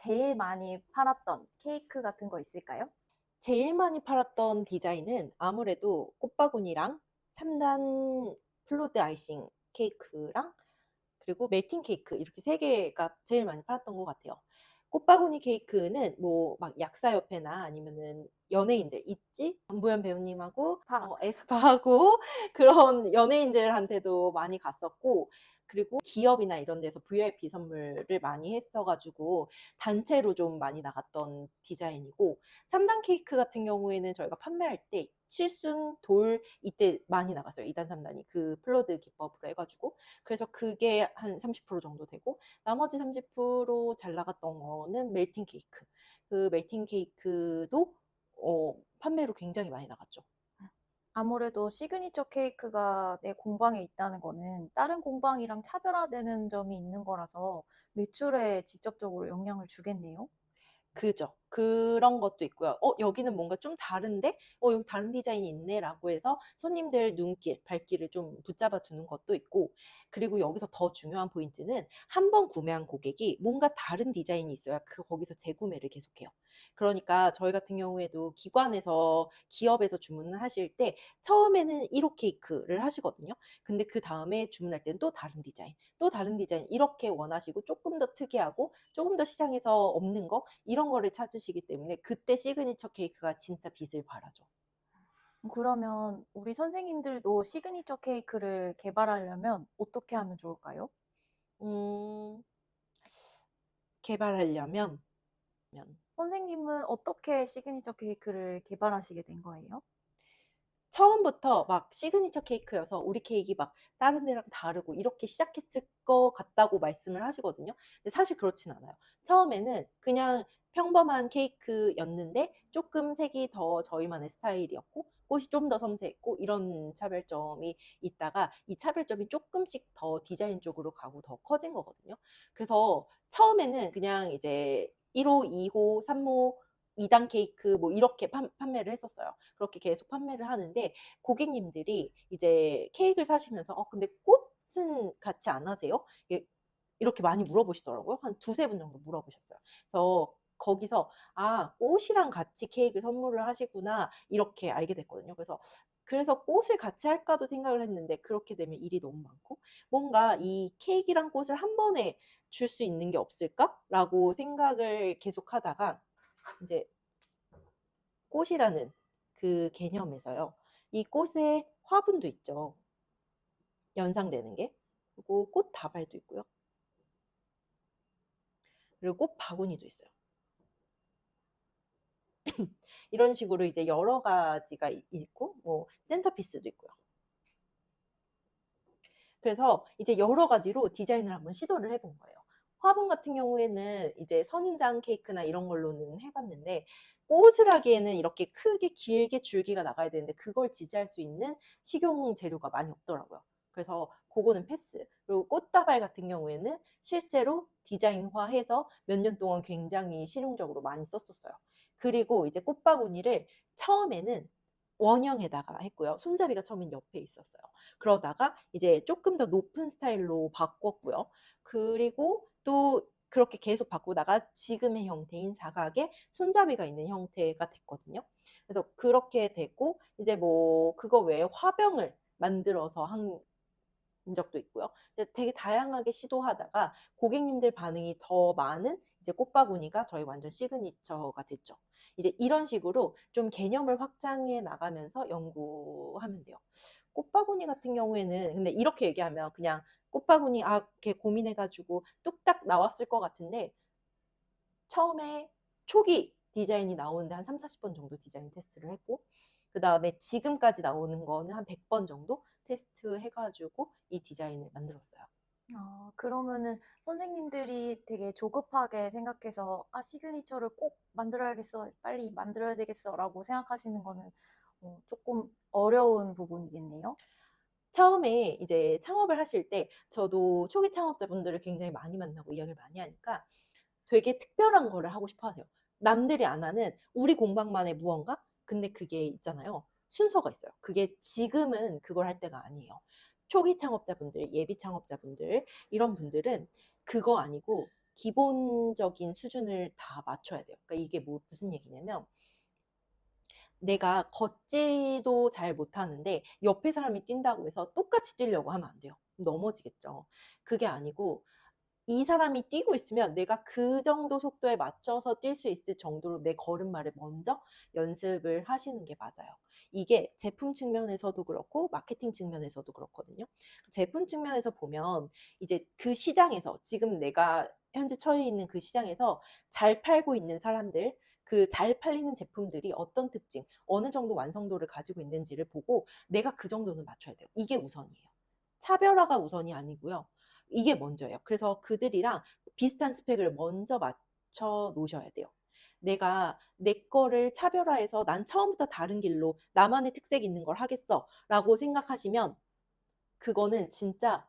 제일 많이 팔았던 케이크 같은 거 있을까요? 제일 많이 팔았던 디자인은 아무래도 꽃바구니랑 3단 플로드 아이싱 케이크랑 그리고 멜팅 케이크 이렇게 세 개가 제일 많이 팔았던 것 같아요. 꽃바구니 케이크는 뭐 막 약사협회나 아니면은 연예인들 있지? 전보연 배우님하고 파. 에스파하고 그런 연예인들한테도 많이 갔었고, 그리고 기업이나 이런 데서 VIP 선물을 많이 했어가지고 단체로 좀 많이 나갔던 디자인이고, 3단 케이크 같은 경우에는 저희가 판매할 때 칠순, 돌 이때 많이 나갔어요. 2단, 3단이 그 플로드 기법으로 해가지고. 그래서 그게 한 30% 정도 되고, 나머지 30%잘 나갔던 거는 멜팅 케이크. 그 멜팅 케이크도 판매로 굉장히 많이 나갔죠. 아무래도 시그니처 케이크가 내 공방에 있다는 거는 다른 공방이랑 차별화되는 점이 있는 거라서 매출에 직접적으로 영향을 주겠네요. 그죠. 그런 것도 있고요. 여기는 뭔가 좀 다른데? 여기 다른 디자인이 있네? 라고 해서 손님들 눈길, 발길을 좀 붙잡아 두는 것도 있고, 그리고 여기서 더 중요한 포인트는 한 번 구매한 고객이 뭔가 다른 디자인이 있어야 거기서 재구매를 계속해요. 그러니까 저희 같은 경우에도 기관에서, 기업에서 주문을 하실 때 처음에는 1호 케이크를 하시거든요. 근데 그 다음에 주문할 때는 또 다른 디자인, 또 다른 디자인 이렇게 원하시고 조금 더 특이하고 조금 더 시장에서 없는 거 이런 거를 찾으시기 때문에 그때 시그니처 케이크가 진짜 빛을 발하죠. 그러면 우리 선생님들도 시그니처 케이크를 개발하려면 어떻게 하면 좋을까요? 음, 개발하려면 선생님은 어떻게 시그니처 케이크를 개발하시게 된 거예요? 처음부터 막 시그니처 케이크여서 우리 케이크 막 다른 데랑 다르고 이렇게 시작했을 것 같다고 말씀을 하시거든요. 근데 사실 그렇진 않아요. 처음에는 그냥 평범한 케이크였는데 조금 색이 더 저희만의 스타일이었고 꽃이 좀 더 섬세했고 이런 차별점이 있다가 이 차별점이 조금씩 더 디자인 쪽으로 가고 더 커진 거거든요. 그래서 처음에는 그냥 이제 1호, 2호, 3호 2단 케이크 뭐 이렇게 판매를 했었어요. 그렇게 계속 판매를 하는데 고객님들이 이제 케이크를 사시면서 근데 꽃은 같이 안 하세요? 이렇게 많이 물어보시더라고요. 한 두세 분 정도 물어보셨어요. 그래서 거기서 꽃이랑 같이 케이크를 선물을 하시구나 이렇게 알게 됐거든요. 그래서 꽃을 같이 할까도 생각을 했는데 그렇게 되면 일이 너무 많고 뭔가 이 케이크랑 꽃을 한 번에 줄 수 있는 게 없을까라고 생각을 계속 하다가 이제 꽃이라는 그 개념에서요. 이 꽃에 화분도 있죠. 연상되는 게. 그리고 꽃 다발도 있고요. 그리고 꽃 바구니도 있어요. 이런 식으로 이제 여러 가지가 있고, 뭐 센터피스도 있고요. 그래서 이제 여러 가지로 디자인을 한번 시도를 해본 거예요. 화분 같은 경우에는 이제 선인장 케이크나 이런 걸로는 해봤는데 꽃을 하기에는 이렇게 크게 길게 줄기가 나가야 되는데 그걸 지지할 수 있는 식용 재료가 많이 없더라고요. 그래서 그거는 패스. 그리고 꽃다발 같은 경우에는 실제로 디자인화해서 몇 년 동안 굉장히 실용적으로 많이 썼었어요. 그리고 이제 꽃바구니를 처음에는 원형에다가 했고요. 손잡이가 처음엔 옆에 있었어요. 그러다가 이제 조금 더 높은 스타일로 바꿨고요. 그리고 또 그렇게 계속 바꾸다가 지금의 형태인 사각에 손잡이가 있는 형태가 됐거든요. 그래서 그렇게 되고 이제 뭐 그거 외에 화병을 만들어서 한 적도 있고요. 이제 되게 다양하게 시도하다가 고객님들 반응이 더 많은 이제 꽃바구니가 저희 완전 시그니처가 됐죠. 이제 이런 식으로 좀 개념을 확장해 나가면서 연구하면 돼요. 꽃바구니 같은 경우에는 근데 이렇게 얘기하면 그냥 꽃바구니 이렇게 고민해가지고 뚝딱 나왔을 것 같은데 처음에 초기 디자인이 나오는데 한 3, 40번 정도 디자인 테스트를 했고 그 다음에 지금까지 나오는 거는 한 100번 정도 테스트 해가지고 이 디자인을 만들었어요. 그러면은 선생님들이 되게 조급하게 생각해서 시그니처를 꼭 만들어야겠어, 빨리 만들어야 되겠어라고 생각하시는 거는 조금 어려운 부분이겠네요. 처음에 이제 창업을 하실 때 저도 초기 창업자분들을 굉장히 많이 만나고 이야기를 많이 하니까 되게 특별한 거를 하고 싶어 하세요. 남들이 안 하는 우리 공방만의 무언가? 근데 그게 있잖아요. 순서가 있어요. 그게 지금은 그걸 할 때가 아니에요. 초기 창업자분들, 예비 창업자분들, 이런 분들은 그거 아니고 기본적인 수준을 다 맞춰야 돼요. 그러니까 이게 무슨 얘기냐면 내가 걷지도 잘 못하는데 옆에 사람이 뛴다고 해서 똑같이 뛰려고 하면 안 돼요. 넘어지겠죠. 그게 아니고 이 사람이 뛰고 있으면 내가 그 정도 속도에 맞춰서 뛸 수 있을 정도로 내 걸음마를 먼저 연습을 하시는 게 맞아요. 이게 제품 측면에서도 그렇고 마케팅 측면에서도 그렇거든요. 제품 측면에서 보면 이제 그 시장에서 지금 내가 현재 처해 있는 그 시장에서 잘 팔고 있는 사람들, 그 잘 팔리는 제품들이 어떤 특징, 어느 정도 완성도를 가지고 있는지를 보고 내가 그 정도는 맞춰야 돼요. 이게 우선이에요. 차별화가 우선이 아니고요. 이게 먼저예요. 그래서 그들이랑 비슷한 스펙을 먼저 맞춰 놓으셔야 돼요. 내가 내 거를 차별화해서 난 처음부터 다른 길로 나만의 특색 있는 걸 하겠어 라고 생각하시면 그거는 진짜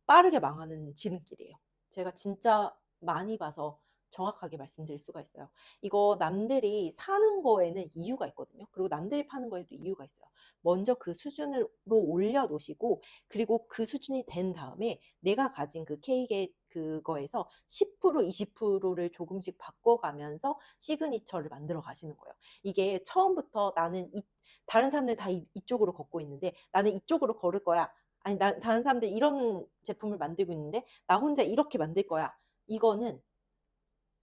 빠르게 망하는 지름길이에요. 제가 진짜 많이 봐서 정확하게 말씀드릴 수가 있어요. 이거 남들이 사는 거에는 이유가 있거든요. 그리고 남들이 파는 거에도 이유가 있어요. 먼저 그 수준으로 올려놓으시고 그리고 그 수준이 된 다음에 내가 가진 그 케이크의 그거에서 10% 20%를 조금씩 바꿔가면서 시그니처를 만들어 가시는 거예요. 이게 처음부터 나는 다른 사람들 다 이쪽으로 걷고 있는데 나는 이쪽으로 걸을 거야. 아니, 다른 사람들 이런 제품을 만들고 있는데 나 혼자 이렇게 만들 거야. 이거는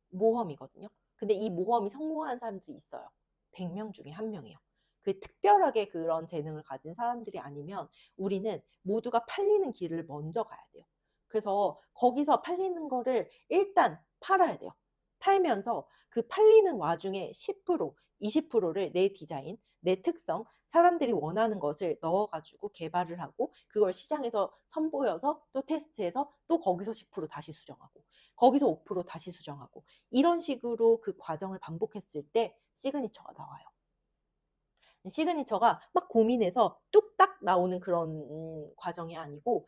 모험이거든요. 근데 이 모험이 성공하는 사람들이 있어요. 100명 중에 1명이에요. 그 특별하게 그런 재능을 가진 사람들이 아니면 우리는 모두가 팔리는 길을 먼저 가야 돼요. 그래서 거기서 팔리는 거를 일단 팔아야 돼요. 팔면서 그 팔리는 와중에 10%, 20%를 내 디자인, 내 특성, 사람들이 원하는 것을 넣어가지고 개발을 하고 그걸 시장에서 선보여서 또 테스트해서 또 거기서 10% 다시 수정하고 거기서 5% 다시 수정하고 이런 식으로 그 과정을 반복했을 때 시그니처가 나와요. 시그니처가 막 고민해서 뚝딱 나오는 그런 과정이 아니고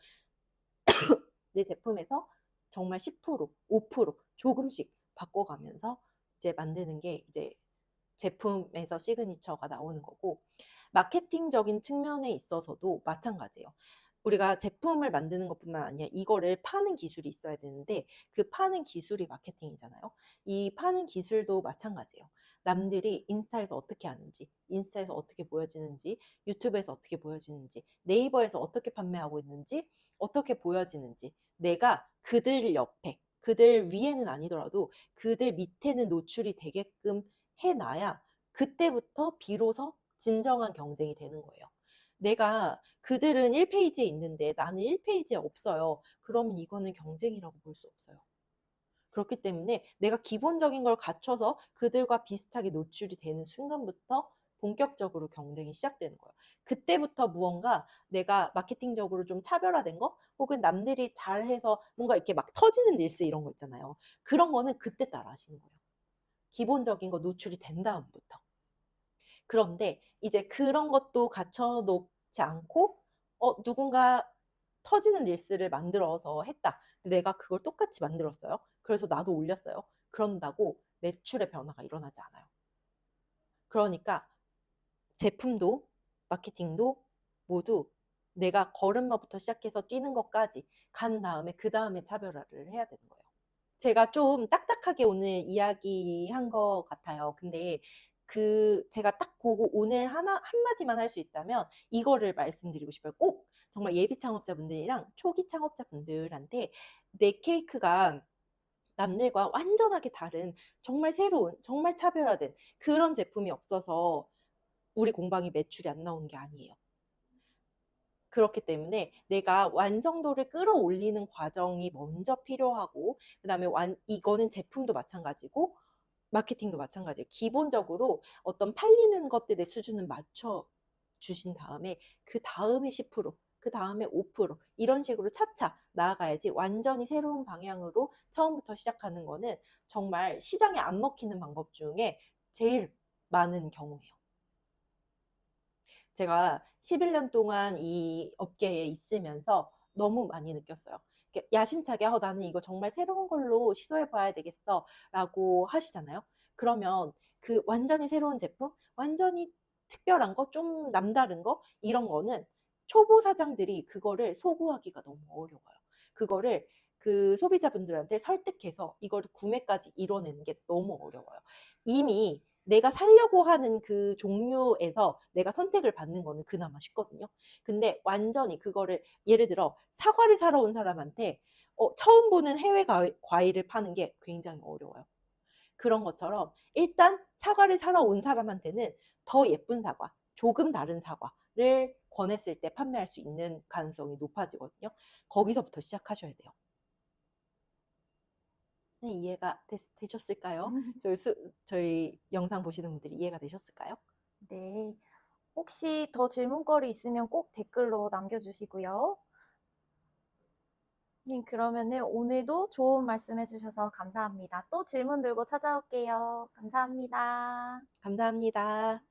내 제품에서 정말 10%, 5% 조금씩 바꿔가면서 이제 만드는 게 이제 제품에서 시그니처가 나오는 거고 마케팅적인 측면에 있어서도 마찬가지예요. 우리가 제품을 만드는 것뿐만 아니라 이거를 파는 기술이 있어야 되는데 그 파는 기술이 마케팅이잖아요. 이 파는 기술도 마찬가지예요. 남들이 인스타에서 어떻게 하는지, 인스타에서 어떻게 보여지는지, 유튜브에서 어떻게 보여지는지, 네이버에서 어떻게 판매하고 있는지, 어떻게 보여지는지, 내가 그들 옆에, 그들 위에는 아니더라도 그들 밑에는 노출이 되게끔 해놔야 그때부터 비로소 진정한 경쟁이 되는 거예요. 내가 그들은 1페이지에 있는데 나는 1페이지에 없어요. 그러면 이거는 경쟁이라고 볼 수 없어요. 그렇기 때문에 내가 기본적인 걸 갖춰서 그들과 비슷하게 노출이 되는 순간부터 본격적으로 경쟁이 시작되는 거예요. 그때부터 무언가 내가 마케팅적으로 좀 차별화된 거 혹은 남들이 잘해서 뭔가 이렇게 막 터지는 릴스 이런 거 있잖아요. 그런 거는 그때 따라 하시는 거예요. 기본적인 거 노출이 된 다음부터. 그런데 이제 그런 것도 갖춰 놓지 않고 누군가 터지는 릴스를 만들어서 했다. 근데 내가 그걸 똑같이 만들었어요. 그래서 나도 올렸어요. 그런다고 매출의 변화가 일어나지 않아요. 그러니까 제품도 마케팅도 모두 내가 걸음마부터 시작해서 뛰는 것까지 간 다음에 그 다음에 차별화를 해야 되는 거예요. 제가 좀 딱딱하게 오늘 이야기한 것 같아요. 근데 제가 딱 보고 오늘 한마디만 할 수 있다면 이거를 말씀드리고 싶어요. 꼭 정말 예비 창업자분들이랑 초기 창업자분들한테 내 케이크가 남들과 완전하게 다른 정말 새로운, 정말 차별화된 그런 제품이 없어서 우리 공방이 매출이 안 나오는 게 아니에요. 그렇기 때문에 내가 완성도를 끌어올리는 과정이 먼저 필요하고 그다음에 이거는 제품도 마찬가지고 마케팅도 마찬가지예요. 기본적으로 어떤 팔리는 것들의 수준은 맞춰 주신 다음에 그 다음에 10%, 그 다음에 5% 이런 식으로 차차 나아가야지 완전히 새로운 방향으로 처음부터 시작하는 거는 정말 시장에 안 먹히는 방법 중에 제일 많은 경우예요. 제가 11년 동안 이 업계에 있으면서 너무 많이 느꼈어요. 야심차게 나는 이거 정말 새로운 걸로 시도해 봐야 되겠어 라고 하시잖아요. 그러면 그 완전히 새로운 제품, 완전히 특별한 거, 좀 남다른 거 이런 거는 초보 사장들이 그거를 소구하기가 너무 어려워요. 그거를 그 소비자분들한테 설득해서 이걸 구매까지 이뤄내는 게 너무 어려워요. 이미 내가 사려고 하는 그 종류에서 내가 선택을 받는 거는 그나마 쉽거든요. 근데 완전히 그거를 예를 들어 사과를 사러 온 사람한테 처음 보는 해외 과일을 파는 게 굉장히 어려워요. 그런 것처럼 일단 사과를 사러 온 사람한테는 더 예쁜 사과, 조금 다른 사과를 권했을 때 판매할 수 있는 가능성이 높아지거든요. 거기서부터 시작하셔야 돼요. 네, 이해가 되셨을까요? 저희 영상 보시는 분들이 이해가 되셨을까요? 네. 혹시 더 질문거리 있으면 꼭 댓글로 남겨주시고요. 네, 그러면은 오늘도 좋은 말씀 해주셔서 감사합니다. 또 질문 들고 찾아올게요. 감사합니다. 감사합니다.